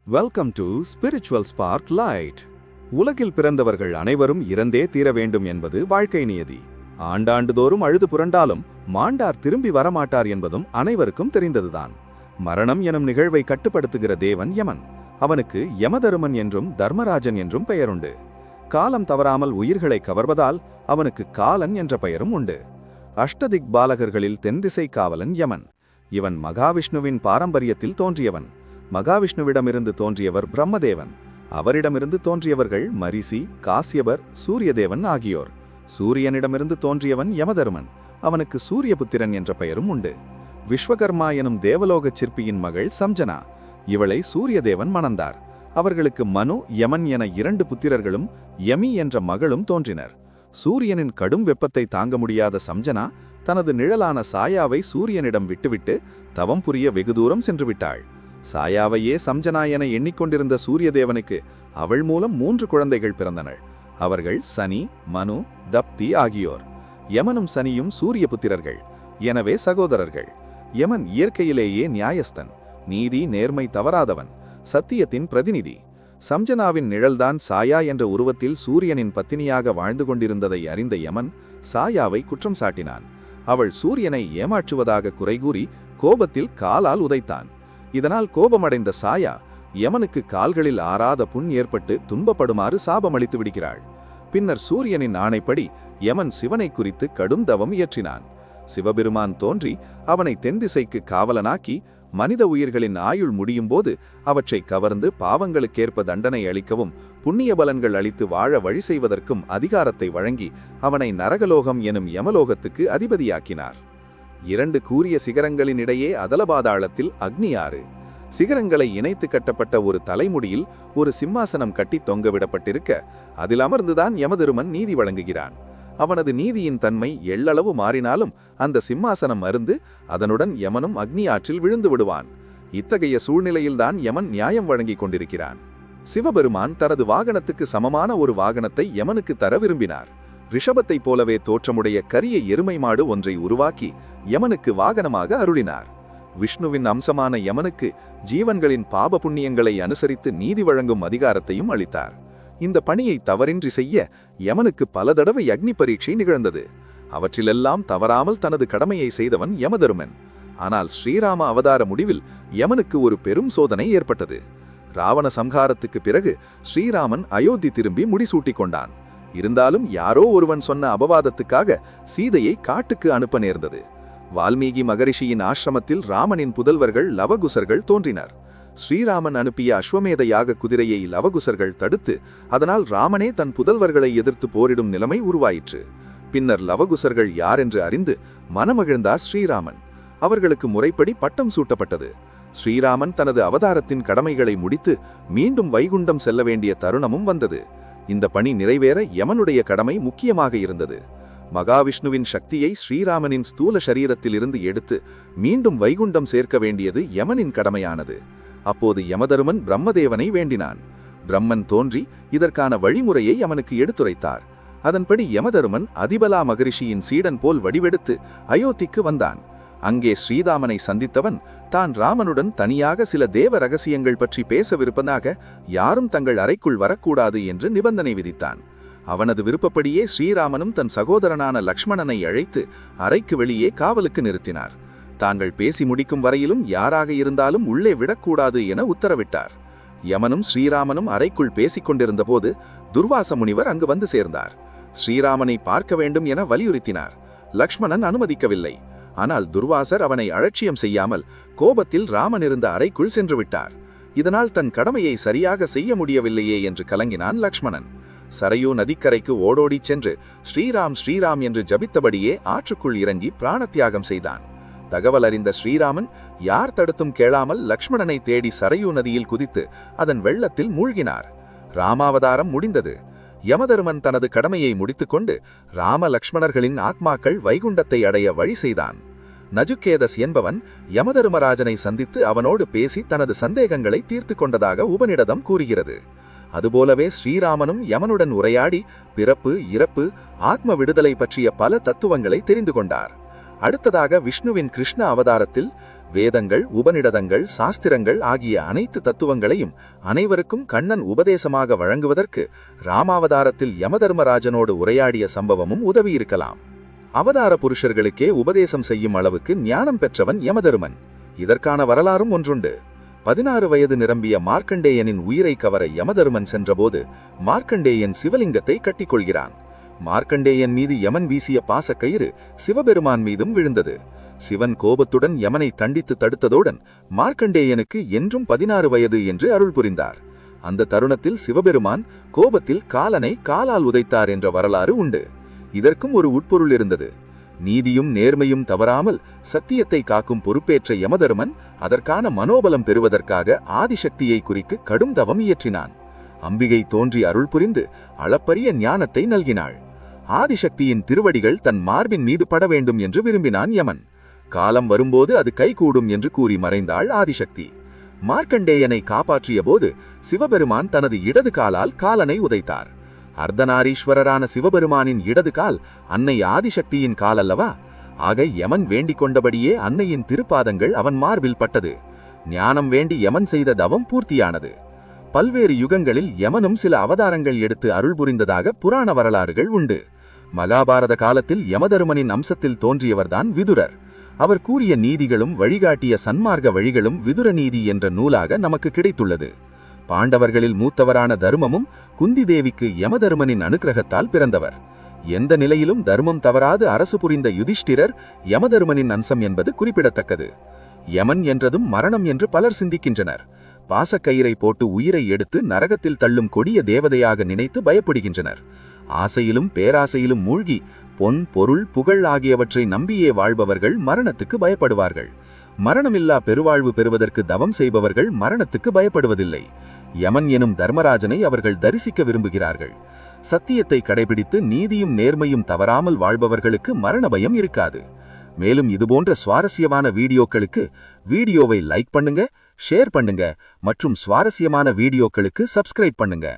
Welcome to spiritual spark light. உலகில் பிறந்தவர்கள் அனைவரும் இறந்தே தீர வேண்டும் என்பது வாழ்க்கை நியதி. ஆண்டாண்டுதோறும் அழுது புரண்டாலும் மாண்டார் திரும்பி வரமாட்டார் என்பதும் அனைவருக்கும் தெரிந்ததுதான். மரணம் எனும் நிகழ்வை கட்டுப்படுத்துகிற தேவன் யமன். அவனுக்கு யமதருமன் என்றும் தர்மராஜன் என்றும் பெயருண்டு. காலம் தவறாமல் உயிர்களை கவர்வதால் அவனுக்கு காலன் என்ற பெயரும் உண்டு. அஷ்டதிக் பாலகர்களில் தென்திசை காவலன் யமன். இவன் மகாவிஷ்ணுவின் பாரம்பரியத்தில் தோன்றியவன். மகாவிஷ்ணுவிடமிருந்து தோன்றியவர் பிரம்மதேவன். அவரிடமிருந்து தோன்றியவர்கள் மரிசி, காசியபர், சூரியதேவன் ஆகியோர். சூரியனிடமிருந்து தோன்றியவன் யமதருமன். அவனுக்கு சூரியபுத்திரன் என்ற பெயரும் உண்டு. விஸ்வகர்மா எனும் தேவலோகச் சிற்பியின் மகள் சம்ஜனா. இவளை சூரியதேவன் மணந்தார். அவர்களுக்கு மனு, யமன் என 2 புத்திரர்களும் யமி என்ற மகளும் தோன்றினர். சூரியனின் கடும் வெப்பத்தை தாங்க முடியாத சம்ஜனா தனது நிழலான சாயாவை சூரியனிடம் விட்டுவிட்டு தவம் புரிய வெகு தூரம் சென்று விட்டாள். சாயாவையே சம்ஜனா என எண்ணிக்கொண்டிருந்த சூரியதேவனுக்கு அவள் மூலம் 3 குழந்தைகள் பிறந்தனர். அவர்கள் சனி, மனு, தப்தி ஆகியோர். யமனும் சனியும் சூரிய புத்திரர்கள், எனவே சகோதரர்கள். யமன் இயற்கையிலேயே நியாயஸ்தன், நீதி நேர்மை தவறாதவன், சத்தியத்தின் பிரதிநிதி. சம்ஜனாவின் நிழல்தான் சாயா என்ற உருவத்தில் சூரியனின் பத்தினியாக வாழ்ந்து கொண்டிருந்ததை அறிந்த யமன் சாயாவை குற்றம் சாட்டினான். அவள் சூரியனை ஏமாற்றுவதாக குறைகூறி கோபத்தில் காலால் உதைத்தான். இதனால் கோபமடைந்த சாயா யமனுக்கு கால்களில் ஆறாத புண் ஏற்பட்டு துன்பப்படுமாறு சாபமளித்து விடுகிறாள். பின்னர் சூரியனின் ஆணைப்படி யமன் சிவனை குறித்து கடும் தவம் இயற்றினான். சிவபெருமான் தோன்றி அவனை தென்திசைக்கு காவலனாக்கி மனித உயிர்களின் ஆயுள் முடியும் போது அவற்றை கவர்ந்து பாவங்களுக்கேற்ப தண்டனை அளிக்கவும் புண்ணிய பலன்கள் அளித்து வாழ வழி செய்வதற்கும் அதிகாரத்தை வழங்கி அவனை நரகலோகம் எனும் யமலோகத்துக்கு அதிபதியாக்கினார். 2 கூரிய சிகரங்களின் இடையே அதலபாதாளத்தில் அக்னி ஆறு. சிகரங்களை இணைத்து கட்டப்பட்ட ஒரு தலைமுடியில் ஒரு சிம்மாசனம் கட்டி தொங்கவிடப்பட்டிருக்க அதில் அமர்ந்துதான் யமதருமன் நீதி வழங்குகிறான். அவனது நீதியின் தன்மை எள்ளளவு மாறினாலும் அந்த சிம்மாசனம் அருந்து அதனுடன் யமனும் அக்னி ஆற்றில் விழுந்து விடுவான். இத்தகைய சூழ்நிலையில்தான் யமன் நியாயம் வழங்கிக் கொண்டிருக்கிறான். சிவபெருமான் தனது வாகனத்துக்கு சமமான ஒரு வாகனத்தை யமனுக்கு தர விரும்பினார். ரிஷபத்தைப் போலவே தோற்றமுடைய கரிய எருமை மாடு ஒன்றை உருவாக்கி யமனுக்கு வாகனமாக அருளினார். விஷ்ணுவின் அம்சமான யமனுக்கு ஜீவன்களின் பாப புண்ணியங்களை அனுசரித்து நீதி வழங்கும் அதிகாரத்தையும் அளித்தார். இந்த பணியை தவறின்றி செய்ய யமனுக்கு பல தடவை அக்னி பரீட்சை நிகழ்ந்தது. அவற்றிலெல்லாம் தவறாமல் தனது கடமையை செய்தவன் யமதருமன். ஆனால் ஸ்ரீராம அவதார முடிவில் யமனுக்கு ஒரு பெரும் சோதனை ஏற்பட்டது. ராவண சம்ஹாரத்துக்கு பிறகு ஸ்ரீராமன் அயோத்தி திரும்பி முடிசூட்டிக் கொண்டான். இருந்தாலும் யாரோ ஒருவன் சொன்ன அபவாதத்துக்காக சீதையை காட்டுக்கு அனுப்ப நேர்ந்தது. வால்மீகி மகரிஷியின் ஆசிரமத்தில் ராமனின் புதல்வர்கள் லவகுசர்கள் தோன்றினர். ஸ்ரீராமன் அனுப்பிய அஸ்வமேத யாக குதிரையை லவகுசர்கள் தடுத்து அதனால் ராமனே தன் புதல்வர்களை எதிர்த்து போரிடும் நிலைமை உருவாயிற்று. பின்னர் லவகுசர்கள் யார் என்று அறிந்து மனமகிழ்ந்தார் ஸ்ரீராமன். அவர்களுக்கு முறைப்படி பட்டம் சூட்டப்பட்டது. ஸ்ரீராமன் தனது அவதாரத்தின் கடமைகளை முடித்து மீண்டும் வைகுண்டம் செல்ல வேண்டிய தருணமும் வந்தது. இந்த பணி நிறைவேற யமனுடைய கடமை முக்கியமாக இருந்தது. மகாவிஷ்ணுவின் சக்தியை ஸ்ரீராமனின் ஸ்தூல சரீரத்தில் இருந்து எடுத்து மீண்டும் வைகுண்டம் சேர்க்க வேண்டியது யமனின் கடமையானது. அப்போது யமதருமன் பிரம்மதேவனை வேண்டினான். பிரம்மன் தோன்றி இதற்கான வழிமுறையை அவனுக்கு எடுத்துரைத்தார். அதன்படி யமதருமன் அதிபலா மகரிஷியின் சீடன் போல் வடிவெடுத்து அயோத்திக்கு வந்தான். அங்கே ஸ்ரீராமனை சந்தித்தவன் தான் ராமனுடன் தனியாக சில தேவ ரகசியங்கள் பற்றி பேசவிருப்பதாக யாரும் தங்கள் அறைக்குள் வரக்கூடாது என்று நிபந்தனை விதித்தான். அவனது விருப்பப்படியே ஸ்ரீராமனும் தன் சகோதரனான லக்ஷ்மணனை அழைத்து அறைக்கு வெளியே காவலுக்கு நிறுத்தினார். தாங்கள் பேசி முடிக்கும் வரையிலும் யாராக இருந்தாலும் உள்ளே விடக்கூடாது என உத்தரவிட்டார். யமனும் ஸ்ரீராமனும் அறைக்குள் பேசிக் கொண்டிருந்த போது துர்வாச முனிவர் அங்கு வந்து சேர்ந்தார். ஸ்ரீராமனை பார்க்க வேண்டும் என வலியுறுத்தினார். லக்ஷ்மணன் அனுமதிக்கவில்லை. ஆனால் துர்வாசர் அவனை அலட்சியம் செய்யாமல் கோபத்தில் ராமன் இருந்த அறைக்குள் சென்று விட்டார். இதனால் தன் கடமையை சரியாக செய்ய முடியவில்லையே என்று கலங்கினான் லக்ஷ்மணன். சரையூ நதிக்கரைக்கு ஓடோடிச் சென்று ஸ்ரீராம் ஸ்ரீராம் என்று ஜபித்தபடியே ஆற்றுக்குள் இறங்கி பிராணத்தியாகம் செய்தான். தகவல் அறிந்த ஸ்ரீராமன் யார் தடுத்தும் கேளாமல் லக்ஷ்மணனை தேடி சரையூ நதியில் குதித்து அதன் வெள்ளத்தில் மூழ்கினார். ராமாவதாரம் முடிந்தது. யமதருமன் தனது கடமையை முடித்துக்கொண்டு ராம லக்ஷ்மணர்களின் ஆத்மாக்கள் வைகுண்டத்தை அடைய வழி செய்தான். நஜுக்கேதஸ் என்பவன் யமதருமராஜனை சந்தித்து அவனோடு பேசி தனது சந்தேகங்களை தீர்த்து கொண்டதாக உபநிடதம் கூறுகிறது. அதுபோலவே ஸ்ரீராமனும் யமனுடன் உரையாடி பிறப்பு, இறப்பு, ஆத்ம விடுதலை பற்றிய பல தத்துவங்களை தெரிந்து கொண்டார். அடுத்ததாக விஷ்ணுவின் கிருஷ்ண அவதாரத்தில் வேதங்கள், உபநிடதங்கள், சாஸ்திரங்கள் ஆகிய அனைத்து தத்துவங்களையும் அனைவருக்கும் கண்ணன் உபதேசமாக வழங்குவதற்கு ராமாவதாரத்தில் யமதர்மராஜனோடு உரையாடிய சம்பவமும் உதவியிருக்கலாம். அவதார புருஷர்களுக்கே உபதேசம் செய்யும் அளவுக்கு ஞானம் பெற்றவன் யமதருமன். இதற்கான வரலாறும் ஒன்றுண்டு. 16 வயது நிரம்பிய மார்க்கண்டேயனின் உயிரை கவர யமதருமன் சென்றபோது மார்க்கண்டேயன் சிவலிங்கத்தை கட்டிக்கொள்கிறான். மார்க்கண்டேயன் மீது யமன் வீசிய பாசக்கயிறு சிவபெருமான் மீதும் விழுந்தது. சிவன் கோபத்துடன் யமனை தண்டித்து தடுத்ததுடன் மார்க்கண்டேயனுக்கு என்றும் 16 வயது என்று அருள் புரிந்தார். அந்த தருணத்தில் சிவபெருமான் கோபத்தில் காலனை காலால் உதைத்தார் என்ற வரலாறு உண்டு. இதற்கும் ஒரு உட்பொருள் இருந்தது. நீதியும் நேர்மையும் தவறாமல் சத்தியத்தை காக்கும் பொறுப்பேற்ற யமதருமன் அதற்கான மனோபலம் பெறுவதற்காக ஆதிசக்தியை குறிக்கு கடும் தவம் இயற்றினான். அம்பிகை தோன்றி அருள் புரிந்து அளப்பரிய ஞானத்தை நல்கினாள். ஆதிசக்தியின் திருவடிகள் தன் மார்பின் மீது பட வேண்டும் என்று விரும்பினான் யமன். காலம் வரும்போது அது கைகூடும் என்று கூறி மறைந்தாள் ஆதிசக்தி. மார்க்கண்டேயனை காப்பாற்றிய போது சிவபெருமான் தனது இடது காலால் காலனை உதைத்தார். அர்த்தநாரீஸ்வரரான சிவபெருமானின் இடது கால் அன்னை ஆதிசக்தியின் கால் அல்லவா? ஆக யமன் வேண்டிக் கொண்டபடியே அன்னையின் திருப்பாதங்கள் அவன் மார்பில் பட்டது. ஞானம் வேண்டி யமன் செய்த தவம் பூர்த்தியானது. பல்வேறு யுகங்களில் யமனும் சில அவதாரங்கள் எடுத்து அருள் புரிந்ததாக புராண வரலாறுகள் உண்டு. மகாபாரத காலத்தில் யமதருமனின் அம்சத்தில் தோன்றியவர்தான் விதுரர். அவர் கூறிய நீதிகளும் வழிகாட்டிய சன்மார்க்க வழிகளும் விதுர நீதி என்ற நூலாக நமக்கு கிடைத்துள்ளது. பாண்டவர்களில் மூத்தவரான தர்மமும் குந்தி தேவிக்கு யமதருமனின் அனுக்கிரகத்தால் பிறந்தவர். எந்த நிலையிலும் தர்மம் தவறாது அரசு புரிந்த யுதிஷ்டிரர் யமதருமனின் அம்சம் என்பது குறிப்பிடத்தக்கது. யமன் என்றதும் மரணம் என்று பலர் சிந்திக்கின்றனர். பாசக்கயிறை போட்டு உயிரை எடுத்து நரகத்தில் தள்ளும் கொடிய தேவதையாக நினைத்து பயப்படுகின்றனர். ஆசையிலும் பேராசையிலும் மூழ்கி பொன், பொருள், புகழ் ஆகியவற்றை நம்பியே வாழ்பவர்கள் மரணத்துக்கு பயப்படுவார்கள். மரணமில்லா பெருவாழ்வு பெறுவதற்கு தவம் செய்பவர்கள் மரணத்துக்கு பயப்படுவதில்லை. யமன் எனும் தர்மராஜனை அவர்கள் தரிசிக்க விரும்புகிறார்கள். சத்தியத்தை கடைபிடித்து நீதியும் நேர்மையும் தவறாமல் வாழ்பவர்களுக்கு மரண பயம் இருக்காது. மேலும் இதுபோன்ற சுவாரஸ்யமான வீடியோக்களுக்கு வீடியோவை லைக் பண்ணுங்க, ஷேர் பண்ணுங்க மற்றும் சுவாரஸ்யமான வீடியோக்களுக்கு சப்ஸ்கிரைப் பண்ணுங்க.